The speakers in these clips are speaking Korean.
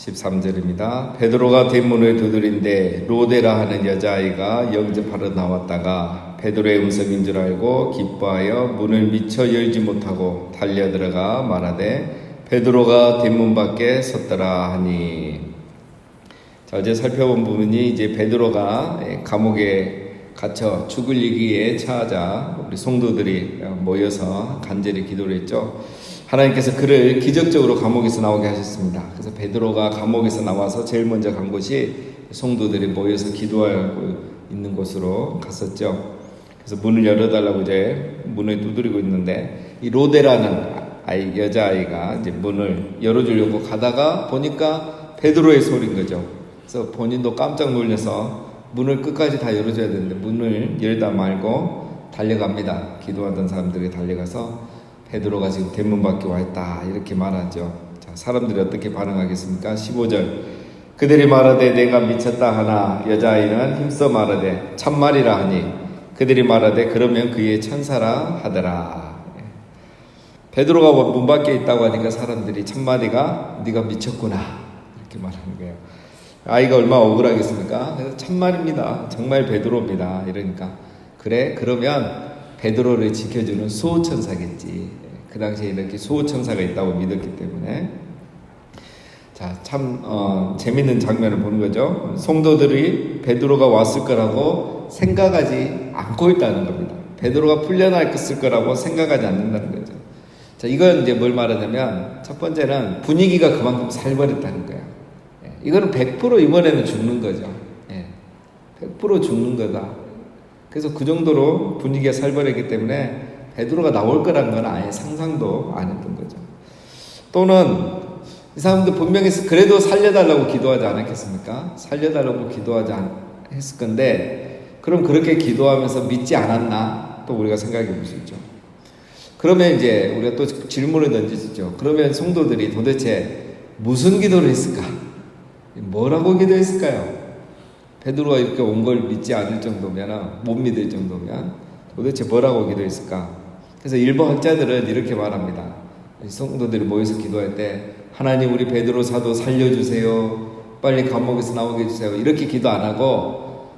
13절입니다. 베드로가 대문을 두드린데 로데라 하는 여자아이가 영접하러 나왔다가 베드로의 음성인 줄 알고 기뻐하여 문을 미처 열지 못하고 달려들어가 말하되 베드로가 대문 밖에 섰더라 하니. 자, 어제 살펴본 부분이 이제 베드로가 감옥에 갇혀 죽을 위기에 처하자 우리 성도들이 모여서 간절히 기도를 했죠. 하나님께서 그를 기적적으로 감옥에서 나오게 하셨습니다. 그래서 베드로가 감옥에서 나와서 제일 먼저 간 곳이 성도들이 모여서 기도하고 있는 곳으로 갔었죠. 그래서 문을 열어달라고 이제 문을 두드리고 있는데 이 로데라는 여자아이가 이제 문을 열어주려고 가다가 보니까 베드로의 소리인 거죠. 그래서 본인도 깜짝 놀라서 문을 끝까지 다 열어줘야 되는데 문을 열다 말고 달려갑니다. 기도하던 사람들이 달려가서 베드로가 지금 대문 밖에 와 있다 이렇게 말하죠. 자, 사람들이 어떻게 반응하겠습니까? 15절 그들이 말하되 내가 미쳤다 하나 여자아이는 힘써 말하되 참말이라 하니 그들이 말하되 그러면 그의 천사라 하더라. 베드로가 문 밖에 있다고 하니까 사람들이 참말이가 네가 미쳤구나 이렇게 말하는 거예요. 아이가 얼마나 억울하겠습니까? 그래서 참말입니다. 정말 베드로입니다. 이러니까 그래 그러면 베드로를 지켜주는 수호천사겠지. 그 당시에 이렇게 수호천사가 있다고 믿었기 때문에. 자, 참 재밌는 장면을 보는 거죠. 성도들이 베드로가 왔을 거라고 생각하지 않고 있다는 겁니다. 베드로가 풀려날 거라고 생각하지 않는다는 거죠. 자, 이건 이제 뭘 말하냐면 첫 번째는 분위기가 그만큼 살벌했다는 거예요. 이거는 100% 이번에는 죽는 거죠. 100% 죽는 거다. 그래서 그 정도로 분위기가 살벌했기 때문에 베드로가 나올 거라는 건 아예 상상도 안 했던 거죠. 또는 이 사람들 분명히 그래도 살려달라고 기도하지 않았겠습니까? 살려달라고 기도하지 했을 건데 그럼 그렇게 기도하면서 믿지 않았나? 또 우리가 생각해 볼 수 있죠. 그러면 이제 우리가 또 질문을 던지죠. 그러면 성도들이 도대체 무슨 기도를 했을까? 뭐라고 기도했을까요? 베드로가 이렇게 온 걸 믿지 않을 정도면, 못 믿을 정도면 도대체 뭐라고 기도했을까? 그래서 일부 학자들은 이렇게 말합니다. 성도들이 모여서 기도할 때 하나님 우리 베드로 사도 살려주세요. 빨리 감옥에서 나오게 해주세요. 이렇게 기도 안 하고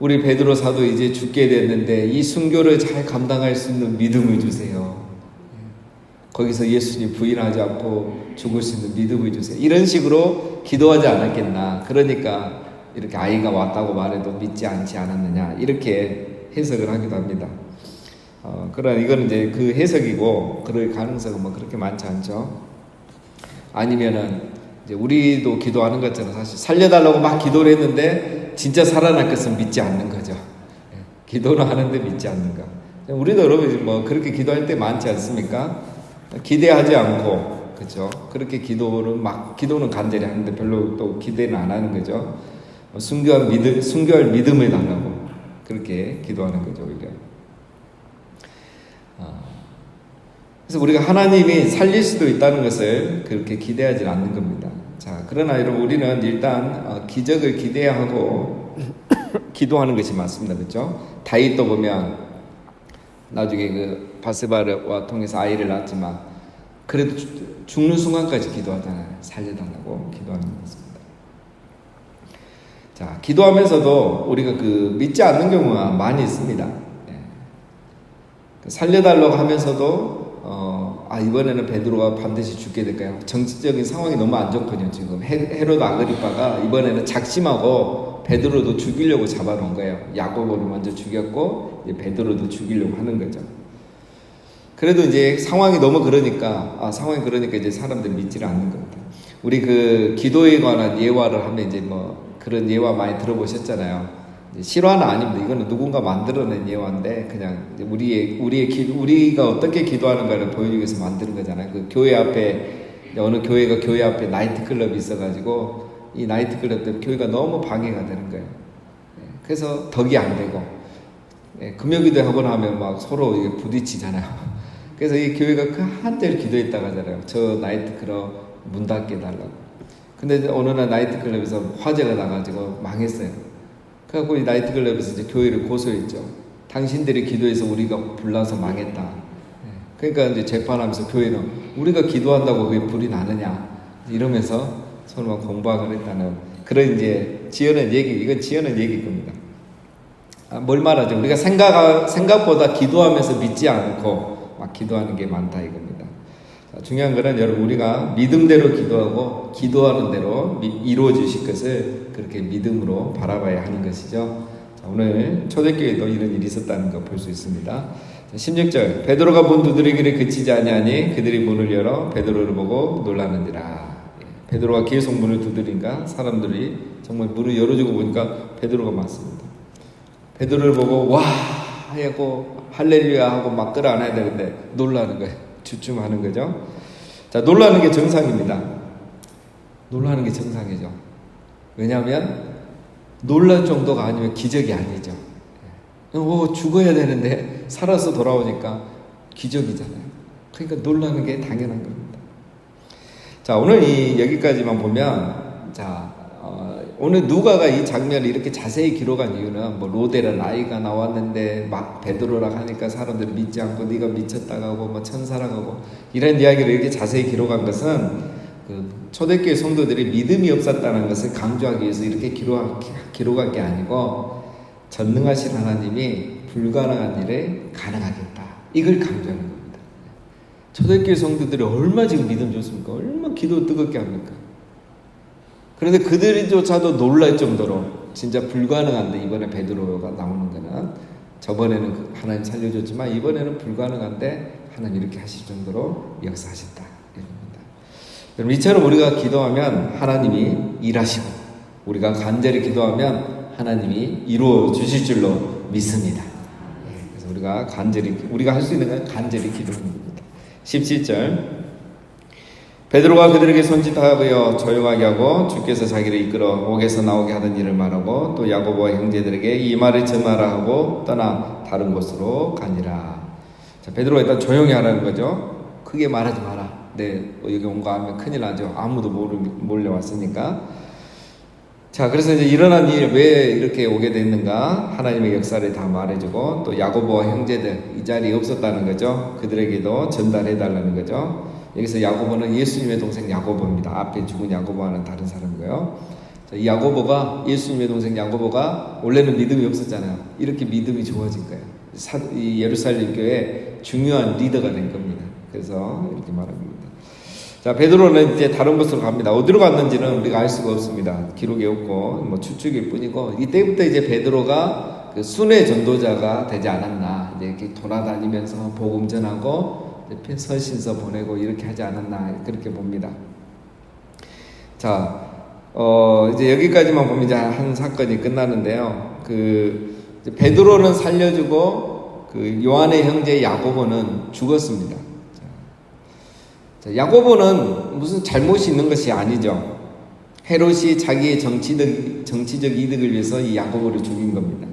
우리 베드로 사도 이제 죽게 됐는데 이 순교를 잘 감당할 수 있는 믿음을 주세요. 거기서 예수님 부인하지 않고 죽을 수 있는 믿음을 주세요. 이런 식으로 기도하지 않았겠나. 그러니까 이렇게 아이가 왔다고 말해도 믿지 않지 않았느냐 이렇게 해석을 하기도 합니다. 그러나 이거는 이제 그 해석이고 그럴 가능성은 뭐 그렇게 많지 않죠. 아니면은 이제 우리도 기도하는 것처럼 사실 살려달라고 막 기도를 했는데 진짜 살아날 것은 믿지 않는 거죠. 기도는 하는데 믿지 않는 거. 우리도 여러분 뭐 그렇게 기도할 때 많지 않습니까? 기대하지 않고 그렇죠. 그렇게 기도는 간절히 하는데 별로 또 기대는 안 하는 거죠. 순교할 믿음을 달라고 그렇게 기도하는 거죠, 오히려. 그래서 우리가 하나님이 살릴 수도 있다는 것을 그렇게 기대하지 않는 겁니다. 자, 그러나 여러분 우리는 일단 기적을 기대하고 기도하는 것이 맞습니다, 그렇죠? 다윗도 보면 나중에 그 바세바와 통해서 아이를 낳았지만 그래도 죽는 순간까지 기도하잖아요. 살려달라고 기도하는 것입니다. 자, 기도하면서도 우리가 믿지 않는 경우가 많이 있습니다. 살려달라고 하면서도 이번에는 베드로가 반드시 죽게 될까요? 정치적인 상황이 너무 안 좋거든요. 지금 헤롯 아그리파가 이번에는 작심하고 베드로도 죽이려고 잡아놓은 거예요. 야고보를 먼저 죽였고 이제 베드로도 죽이려고 하는 거죠. 그래도 이제 상황이 그러니까 이제 사람들이 믿지를 않는 겁니다. 우리 기도에 관한 예화를 하면 이제 뭐 그런 예화 많이 들어보셨잖아요. 실화는 아닙니다. 이거는 누군가 만들어낸 예화인데 그냥 우리가 어떻게 기도하는가를 보여주기 위해서 만드는 거잖아요. 그 교회 앞에 어느 교회 앞에 나이트클럽이 있어가지고 이 나이트클럽 때문에 교회가 너무 방해가 되는 거예요. 그래서 덕이 안 되고 금요기도 하고 나면 막 서로 이게 부딪히잖아요. 그래서 이 교회가 한때를 기도했다고 하잖아요. 저 나이트클럽 문 닫게 해달라고. 근데 어느 날 나이트클럽에서 화재가 나가지고 망했어요. 그래갖고 이 나이트클럽에서 이제 교회를 고소했죠. 당신들이 기도해서 우리가 불나서 망했다. 그러니까 이제 재판하면서 교회는 우리가 기도한다고 왜 불이 나느냐 이러면서 손으로 공부하고 그랬다는 그런 이제 지어낸 얘기, 이건 지어낸 얘기일 겁니다. 뭘 말하죠? 우리가 생각보다 기도하면서 믿지 않고 막 기도하는 게 많다 이겁니다. 중요한 거는 여러분 우리가 믿음대로 기도하고 기도하는 대로 이루어지실 것을 그렇게 믿음으로 바라봐야 하는 것이죠. 자, 오늘 초대교회도 이런 일이 있었다는 거 볼 수 있습니다. 16절 베드로가 문 두드리기를 그치지 아니하니 그들이 문을 열어 베드로를 보고 놀라는지라. 베드로가 계속 문을 두드리니까 사람들이 정말 문을 열어주고 보니까 베드로가 맞습니다. 베드로를 보고 와 하고 할렐루야 하고 막 끌어안아야 되는데 놀라는 거예요. 주춤하는 거죠. 자, 놀라는 게 정상입니다. 놀라는 게 정상이죠. 왜냐하면 놀랄 정도가 아니면 기적이 아니죠. 죽어야 되는데 살아서 돌아오니까 기적이잖아요. 그러니까 놀라는 게 당연한 겁니다. 자, 오늘 여기까지만 보면 오늘 누가가 이 장면을 이렇게 자세히 기록한 이유는 뭐 로데란 아이가 나왔는데 막 베드로라 하니까 사람들이 믿지 않고 네가 미쳤다고 하고 뭐 천사라고 하고 이런 이야기를 이렇게 자세히 기록한 것은 그 초대교회 성도들이 믿음이 없었다는 것을 강조하기 위해서 이렇게 기록한 게 아니고 전능하신 하나님이 불가능한 일을 가능하겠다 이걸 강조하는 겁니다. 초대교회 성도들이 얼마 지금 믿음 좋습니까? 얼마 기도 뜨겁게 합니까? 그런데 그들조차도 놀랄 정도로 진짜 불가능한데 이번에 베드로가 나오는 거는 저번에는 하나님 살려줬지만 이번에는 불가능한데 하나님 이렇게 하실 정도로 역사하셨다 이겁니다. 여러분 이처럼 우리가 기도하면 하나님이 일하시고 우리가 간절히 기도하면 하나님이 이루어 주실 줄로 믿습니다. 그래서 우리가 할 수 있는 건 간절히 기도하는 겁니다. 17절 베드로가 그들에게 손짓하여 조용하게 하고 주께서 자기를 이끌어 옥에서 나오게 하던 일을 말하고 또 야고보와 형제들에게 이 말을 전하라 하고 떠나 다른 곳으로 가니라. 자, 베드로가 일단 조용히 하라는 거죠. 크게 말하지 마라. 여기 온 거 하면 큰일 나죠. 아무도 몰려왔으니까. 자, 그래서 이제 일어난 일 왜 이렇게 오게 됐는가 하나님의 역사를 다 말해주고 또 야고보와 형제들 이 자리에 없었다는 거죠. 그들에게도 전달해달라는 거죠. 여기서 야고보는 예수님의 동생 야고보입니다. 앞에 죽은 야고보와는 다른 사람이고요. 이 야고보가 예수님의 동생 야고보가 원래는 믿음이 없었잖아요. 이렇게 믿음이 좋아진 거예요. 이 예루살렘 교회 중요한 리더가 된 겁니다. 그래서 이렇게 말합니다. 자, 베드로는 이제 다른 곳으로 갑니다. 어디로 갔는지는 우리가 알 수가 없습니다. 기록이 없고 뭐 추측일 뿐이고 이때부터 이제 베드로가 그 순회 전도자가 되지 않았나. 이제 이렇게 돌아다니면서 복음 전하고 서신서 보내고 이렇게 하지 않았나 그렇게 봅니다. 자, 이제 여기까지만 보면 이제 한 사건이 끝나는데요. 이제 베드로는 살려주고 그 요한의 형제 야고보는 죽었습니다. 자, 야고보는 무슨 잘못이 있는 것이 아니죠. 헤롯이 자기의 정치적 이득을 위해서 이 야고보를 죽인 겁니다.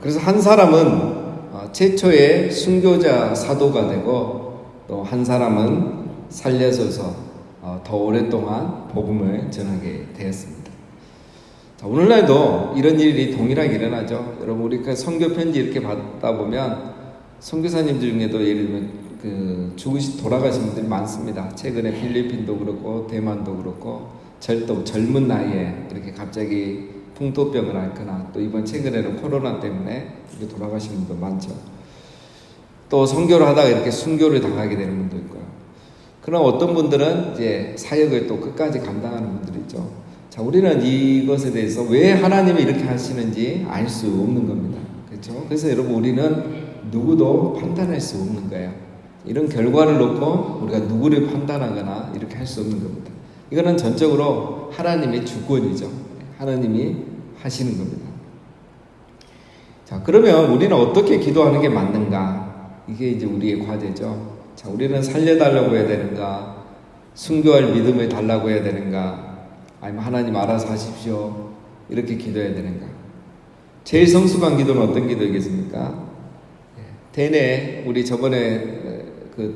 그래서 한 사람은 최초의 순교자 사도가 되고 또 한 사람은 살려서서 더 오랫동안 복음을 전하게 되었습니다. 자, 오늘날도 이런 일이 동일하게 일어나죠. 여러분 우리 선교 편지 이렇게 받다 보면 선교사님들 중에도 예를 들면 돌아가신 분들이 많습니다. 최근에 필리핀도 그렇고 대만도 그렇고 또 젊은 나이에 이렇게 갑자기 풍토병을 앓거나 또 이번 최근에는 코로나 때문에 이렇게 돌아가시는 분도 많죠. 또 선교를 하다가 이렇게 순교를 당하게 되는 분도 있고요. 그러나 어떤 분들은 이제 사역을 또 끝까지 감당하는 분들이 있죠. 자, 우리는 이것에 대해서 왜 하나님이 이렇게 하시는지 알 수 없는 겁니다. 그렇죠? 그래서 여러분 우리는 누구도 판단할 수 없는 거예요. 이런 결과를 놓고 우리가 누구를 판단하거나 이렇게 할 수 없는 겁니다. 이거는 전적으로 하나님의 주권이죠. 하나님이 하시는 겁니다. 자, 그러면 우리는 어떻게 기도하는 게 맞는가? 이게 이제 우리의 과제죠. 자, 우리는 살려달라고 해야 되는가? 순교할 믿음을 달라고 해야 되는가? 아니면 하나님 알아서 하십시오. 이렇게 기도해야 되는가? 제일 성숙한 기도는 어떤 기도이겠습니까? 대내 우리 저번에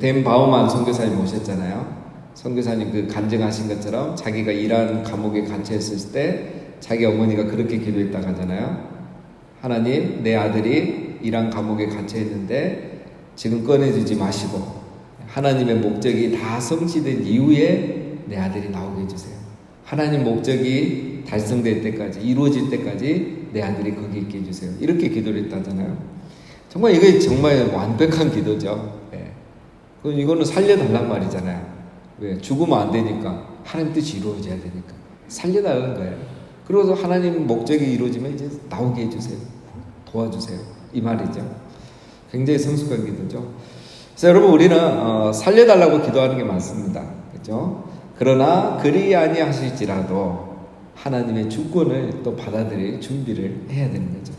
댄 바우만 선교사님 모셨잖아요. 선교사님 간증하신 것처럼 자기가 일한 감옥에 갇혀있을 때 자기 어머니가 그렇게 기도했다고 하잖아요. 하나님, 내 아들이 이란 감옥에 갇혀있는데 지금 꺼내주지 마시고 하나님의 목적이 다 성취된 이후에 내 아들이 나오게 해주세요. 하나님 목적이 달성될 때까지, 이루어질 때까지 내 아들이 거기 있게 해주세요. 이렇게 기도를 했다잖아요. 정말 이게 정말 완벽한 기도죠. 이거는 살려달란 말이잖아요. 왜? 죽으면 안 되니까. 하나님 뜻이 이루어져야 되니까. 살려달라는 거예요. 그리고 하나님 목적이 이루어지면 이제 나오게 해주세요. 도와주세요. 이 말이죠. 굉장히 성숙한 기도죠. 그래서 여러분, 우리는 살려달라고 기도하는 게 많습니다. 그렇죠? 그러나 그리 아니하실지라도 하나님의 주권을 또 받아들일 준비를 해야 되는 거죠.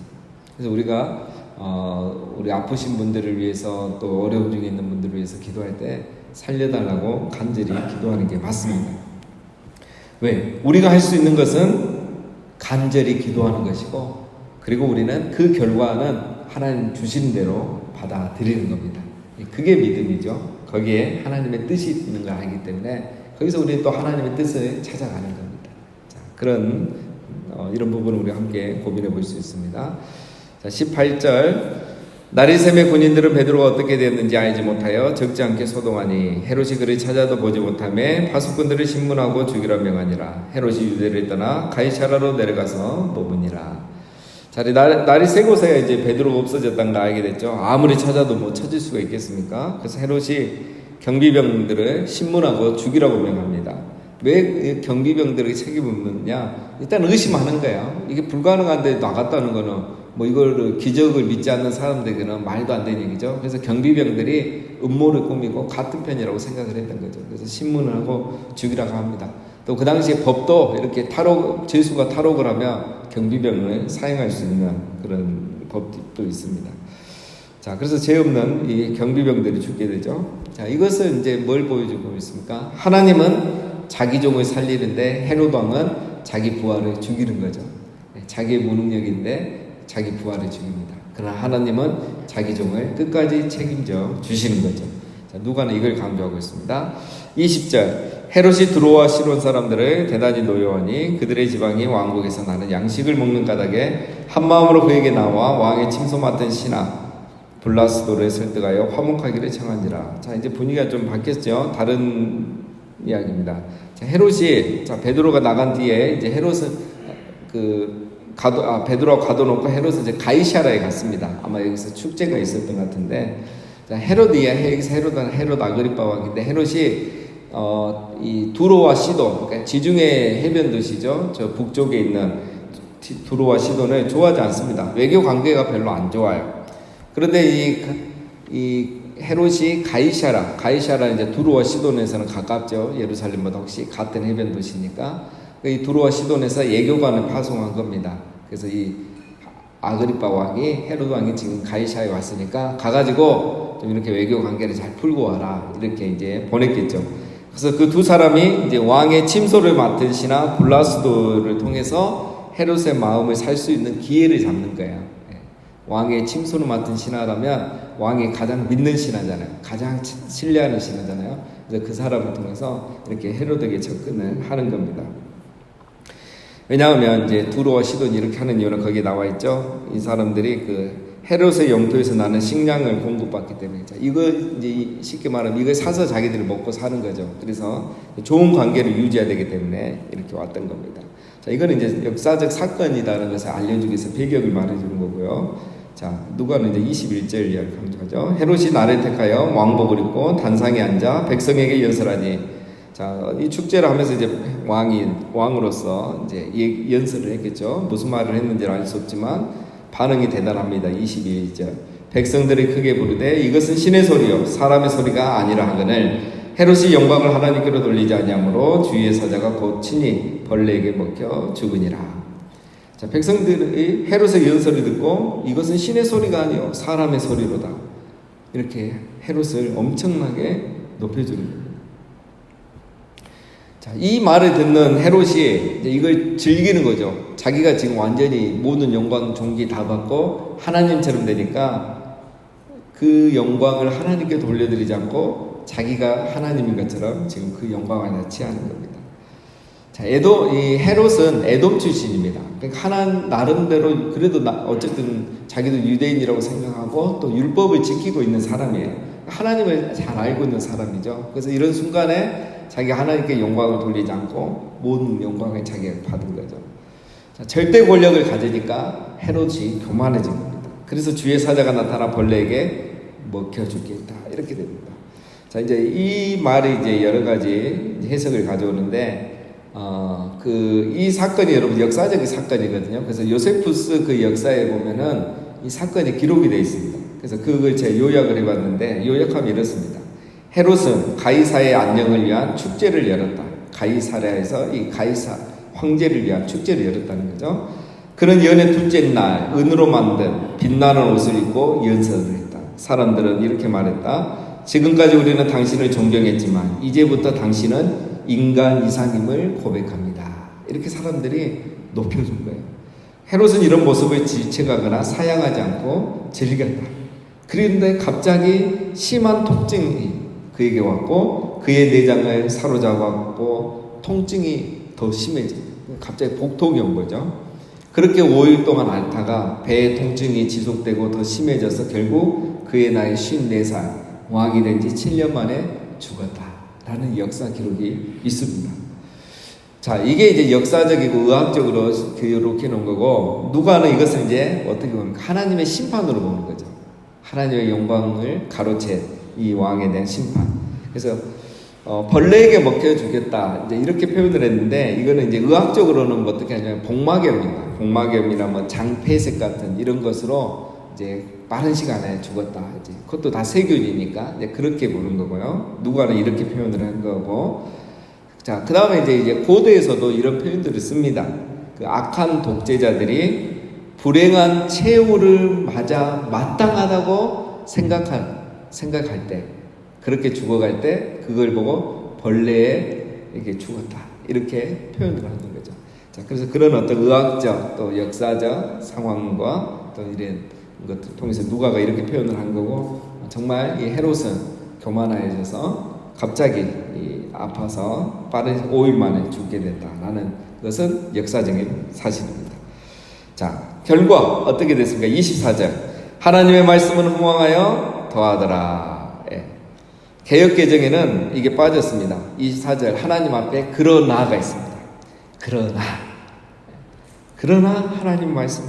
그래서 우리가 우리 아프신 분들을 위해서 또 어려움 중에 있는 분들을 위해서 기도할 때 살려달라고 간절히 기도하는 게 맞습니다. 왜? 우리가 할 수 있는 것은 간절히 기도하는 것이고, 그리고 우리는 그 결과는 하나님 주신 대로 받아들이는 겁니다. 그게 믿음이죠. 거기에 하나님의 뜻이 있는 걸 알기 때문에 거기서 우리는 또 하나님의 뜻을 찾아가는 겁니다. 자, 그런 이런 부분을 우리 함께 고민해 볼 수 있습니다. 자, 18절. 나리샘의 군인들은 베드로가 어떻게 되었는지 알지 못하여 적지 않게 소동하니 헤롯이 그를 찾아도 보지 못하며 파수꾼들을 신문하고 죽이라 명하니라. 헤롯이 유대를 떠나 가이사라로 내려가서 머무니라. 자, 날이 새 곳에 이제 베드로가 없어졌다는 걸 알게 됐죠. 아무리 찾아도 뭐 찾을 수가 있겠습니까? 그래서 헤롯이 경비병들을 신문하고 죽이라고 명합니다. 왜 경비병들에게 책임을 묻느냐? 일단 의심하는 거예요. 이게 불가능한데 나갔다는 거는 뭐 이걸 기적을 믿지 않는 사람들에게는 말도 안 되는 얘기죠. 그래서 경비병들이 음모를 꾸미고 같은 편이라고 생각을 했던 거죠. 그래서 신문을 하고 죽이라고 합니다. 또 그 당시에 법도 이렇게 죄수가 탈옥을 하면 경비병을 사용할 수 있는 그런 법도 있습니다. 자, 그래서 죄 없는 이 경비병들이 죽게 되죠. 자, 이것은 이제 뭘 보여주고 있습니까? 하나님은 자기 종을 살리는데 헤롯 왕은 자기 부하를 죽이는 거죠. 자기의 무능력인데 자기 부하를 죽입니다. 그러나 하나님은 자기 종을 끝까지 책임져 주시는 거죠. 자, 누가는 이걸 강조하고 있습니다. 20절. 헤롯이 두로와 시돈 사람들을 대단히 노여하니 그들의 지방이 왕국에서 나는 양식을 먹는 까닭에 한마음으로 그에게 나와 왕의 침소 맡은 신하 블라스도를 설득하여 화목하기를 청하니라. 자, 이제 분위기가 좀 바뀌었죠. 다른 이야기입니다. 자, 헤롯이, 베드로가 나간 뒤에 이제 헤롯은 베드로가 가둬놓고 헤롯은 이제 가이사라에 갔습니다. 아마 여기서 축제가 있었던 것 같은데, 자, 여기서 헤롯 아그리파 왕인데, 헤롯이 이 두로와 시돈, 그러니까 지중해 해변 도시죠. 저 북쪽에 있는 두로와 시돈을 좋아하지 않습니다. 외교 관계가 별로 안 좋아요. 그런데 이 헤롯이 가이사라 이제 두로와 시돈에서는 가깝죠. 예루살렘보다 혹시 같은 해변 도시니까 이 두로와 시돈에서 예교관을 파송한 겁니다. 그래서 이 아그리파 왕이 헤롯 왕이 지금 가이사라에 왔으니까 가가지고 좀 이렇게 외교 관계를 잘 풀고 와라 이렇게 이제 보냈겠죠. 그래서 그 두 사람이 이제 왕의 침소를 맡은 신하 블라스도를 통해서 헤롯의 마음을 살 수 있는 기회를 잡는 거예요. 왕의 침소를 맡은 신하라면 왕이 가장 믿는 신하잖아요. 가장 신뢰하는 신하잖아요. 그래서 그 사람을 통해서 이렇게 헤롯에게 접근을 하는 겁니다. 왜냐하면 이제 두로와 시돈이 이렇게 하는 이유는 거기에 나와 있죠. 이 사람들이 그 헤롯의 영토에서 나는 식량을 공급받기 때문에, 자, 이거 이제 쉽게 말하면 이걸 사서 자기들이 먹고 사는 거죠. 그래서 좋은 관계를 유지해야 되기 때문에 이렇게 왔던 겁니다. 자, 이거는 이제 역사적 사건이라는 것을 알려주기 위해서 배경을 말해주는 거고요. 자, 누가는 이제 21절 이야기 강조하죠. 헤롯이 나를 택하여 왕복을 입고 단상에 앉아 백성에게 연설하니, 자, 이 축제를 하면서 이제 왕으로서 이제 연설을 했겠죠. 무슨 말을 했는지는 알 수 없지만 반응이 대단합니다. 22절. 백성들이 크게 부르되 이것은 신의 소리요 사람의 소리가 아니라 하거늘 헤롯이 영광을 하나님께로 돌리지 아니하므로 주위의 사자가 곧 친히 벌레에게 먹혀 죽으니라. 자, 백성들이 헤롯의 연설을 듣고 이것은 신의 소리가 아니요 사람의 소리로다. 이렇게 헤롯을 엄청나게 높여주는 겁니다. 자, 이 말을 듣는 헤롯이 이제 이걸 즐기는 거죠. 자기가 지금 완전히 모든 영광, 존귀 다 받고 하나님처럼 되니까 그 영광을 하나님께 돌려드리지 않고 자기가 하나님인 것처럼 지금 그 영광을 나취하는 겁니다. 자, 이 헤롯은 에돔 출신입니다. 그러니까 나름대로 그래도 어쨌든 자기도 유대인이라고 생각하고 또 율법을 지키고 있는 사람이에요. 하나님을 잘 알고 있는 사람이죠. 그래서 이런 순간에 자기가 하나님께 영광을 돌리지 않고 모든 영광을 자기가 받은 거죠. 자, 절대 권력을 가지니까 헤롯이 교만해진 겁니다. 그래서 주의 사자가 나타나 벌레에게 먹혀주겠다 이렇게 됩니다. 자, 이제 이 말이 이제 여러 가지 해석을 가져오는데 이 사건이 여러분 역사적인 사건이거든요. 그래서 요세푸스 그 역사에 보면은 이 사건이 기록이 되어 있습니다. 그래서 그걸 제가 요약을 해봤는데 요약하면 이렇습니다. 헤롯은 가이사의 안녕을 위한 축제를 열었다. 가이사랴에서 이 가이사 황제를 위한 축제를 열었다는 거죠. 그는 연의 둘째 날 은으로 만든 빛나는 옷을 입고 연설을 했다. 사람들은 이렇게 말했다. 지금까지 우리는 당신을 존경했지만 이제부터 당신은 인간 이상임을 고백합니다. 이렇게 사람들이 높여준 거예요. 헤롯은 이런 모습을 질책하거나 사양하지 않고 즐겼다. 그런데 갑자기 심한 통증이 그에게 왔고 그의 내장을 사로잡았고 통증이 더 심해져. 갑자기 복통이 온 거죠. 그렇게 5일 동안 앓다가 배의 통증이 지속되고 더 심해져서 결국 그의 나이 54살 왕이 된 지 7년 만에 죽었다라는 역사 기록이 있습니다. 자, 이게 이제 역사적이고 의학적으로 기록해 놓은 거고 누가는 이것을 이제 어떻게 보면 하나님의 심판으로 보는 거죠. 하나님의 영광을 가로챈 이 왕에 대한 심판. 그래서 벌레에게 먹혀주겠다 이제 이렇게 표현을 했는데 이거는 이제 의학적으로는 어떻게 하냐면 복막염입니다. 복막염이나 뭐 장폐색 같은 이런 것으로 이제 빠른 시간에 죽었다. 이제 그것도 다 세균이니까 이제 그렇게 보는 거고요. 누가는 이렇게 표현을 한 거고. 자, 그 다음에 이제 고대에서도 이런 표현들을 씁니다. 그 악한 독재자들이 불행한 최후를 맞아 마땅하다고 생각할 때, 그렇게 죽어갈 때 그걸 보고 벌레에 이렇게 죽었다. 이렇게 표현을 하는 거죠. 자, 그래서 그런 어떤 의학적 또 역사적 상황과 또 이런 것들 통해서 누가가 이렇게 표현을 한 거고 정말 이 헤롯은 교만해져서 갑자기 아파서 빠른 5일 만에 죽게 됐다라는 것은 역사적인 사실입니다. 자, 결과 어떻게 됐습니까? 24절 하나님의 말씀은 흥왕하여 더하더라. 예. 개역개정에는 이게 빠졌습니다. 24절 하나님 앞에 그러나가 있습니다. 그러나 하나님 말씀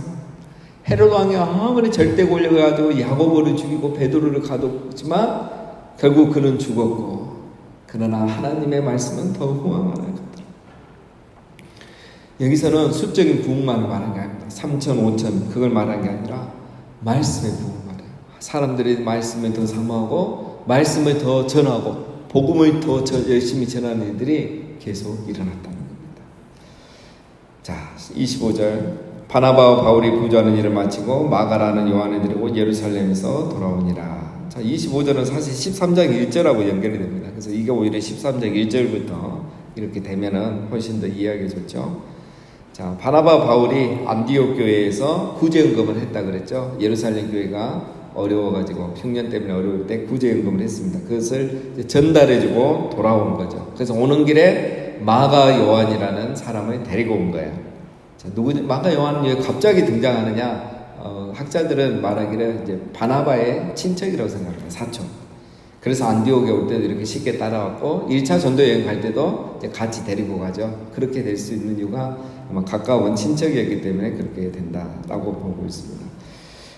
헤롯 왕이 아무리 절대 권력을 가지고 야고보를 죽이고 베드로를 가뒀지만 결국 그는 죽었고 그러나 하나님의 말씀은 더 흥왕하는 것들. 여기서는 수적인 부흥만을 말한 게 아닙니다. 3천, 5천 그걸 말한 게 아니라 말씀의 부흥을 말해요. 사람들이 말씀을 더 사모하고 말씀을 더 전하고 복음을 더 열심히 전하는 일들이 계속 일어났다는 겁니다. 자, 25절 바나바와 바울이 부조하는 일을 마치고 마가라는 요한을 데리고 예루살렘에서 돌아오니라. 자, 25절은 사실 13장 1절하고 연결이 됩니다. 그래서 이게 오히려 13장 1절부터 이렇게 되면은 훨씬 더 이해하기 좋죠. 자, 바나바와 바울이 안디옥 교회에서 구제연금을 했다 그랬죠. 예루살렘 교회가 어려워가지고 흉년 때문에 어려울 때 구제연금을 했습니다. 그것을 전달해주고 돌아온 거죠. 그래서 오는 길에 마가 요한이라는 사람을 데리고 온 거예요. 자, 마가 요한은 왜 갑자기 등장하느냐? 학자들은 말하기를 이제 바나바의 친척이라고 생각합니다. 사촌. 그래서 안디옥에 올 때도 이렇게 쉽게 따라왔고 1차 전도 여행 갈 때도 이제 같이 데리고 가죠. 그렇게 될 수 있는 이유가 아마 가까운 친척이었기 때문에 그렇게 된다라고 보고 있습니다.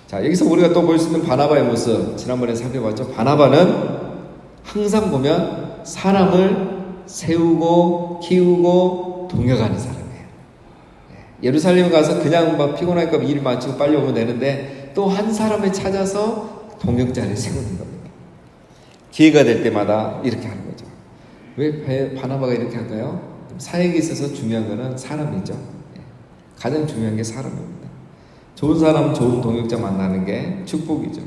자, 여기서 우리가 또 볼 수 있는 바나바의 모습 지난번에 살펴봤죠. 바나바는 항상 보면 사람을 세우고 키우고 동역하는 사람이에요. 예루살렘 가서 그냥 막 피곤하니까 일 마치고 빨리 오면 되는데 또 한 사람을 찾아서 동역자를 세우는 겁니다. 기회가 될 때마다 이렇게 하는 거죠. 왜 바나바가 이렇게 할까요? 사역에 있어서 중요한 거는 사람이죠. 가장 중요한 게 사람입니다. 좋은 사람, 좋은 동역자 만나는 게 축복이죠.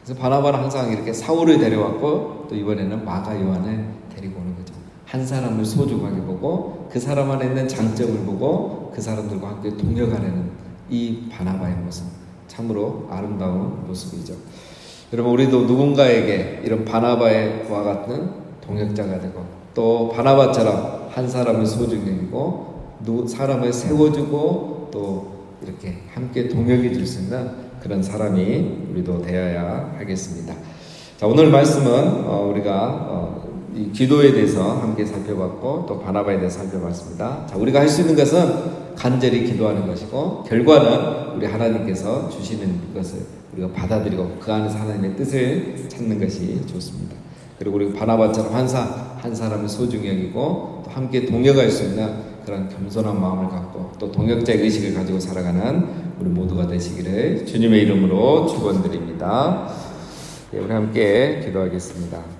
그래서 바나바는 항상 이렇게 사울을 데려왔고 또 이번에는 마가 요한을 데리고 오는 거죠. 한 사람을 소중하게 보고 그 사람 안에 있는 장점을 보고 그 사람들과 함께 동역하려는 이 바나바의 모습, 참으로 아름다운 모습이죠. 여러분, 우리도 누군가에게 이런 바나바와 같은 동역자가 되고 또 바나바처럼 한 사람을 소중히 여기고 사람을 세워주고 또 이렇게 함께 동역해 줄 수 있는 그런 사람이 우리도 되어야 하겠습니다. 자, 오늘 말씀은 우리가 이 기도에 대해서 함께 살펴봤고 또 바나바에 대해서 살펴봤습니다. 자, 우리가 할 수 있는 것은 간절히 기도하는 것이고 결과는 우리 하나님께서 주시는 것을 우리가 받아들이고 그 안에서 하나님의 뜻을 찾는 것이 좋습니다. 그리고 우리 바나바처럼 한 사람을 소중히 여기고 또 함께 동역할 수 있는 그런 겸손한 마음을 갖고 또 동역자의 의식을 가지고 살아가는 우리 모두가 되시기를 주님의 이름으로 축원드립니다. 우리 함께 기도하겠습니다.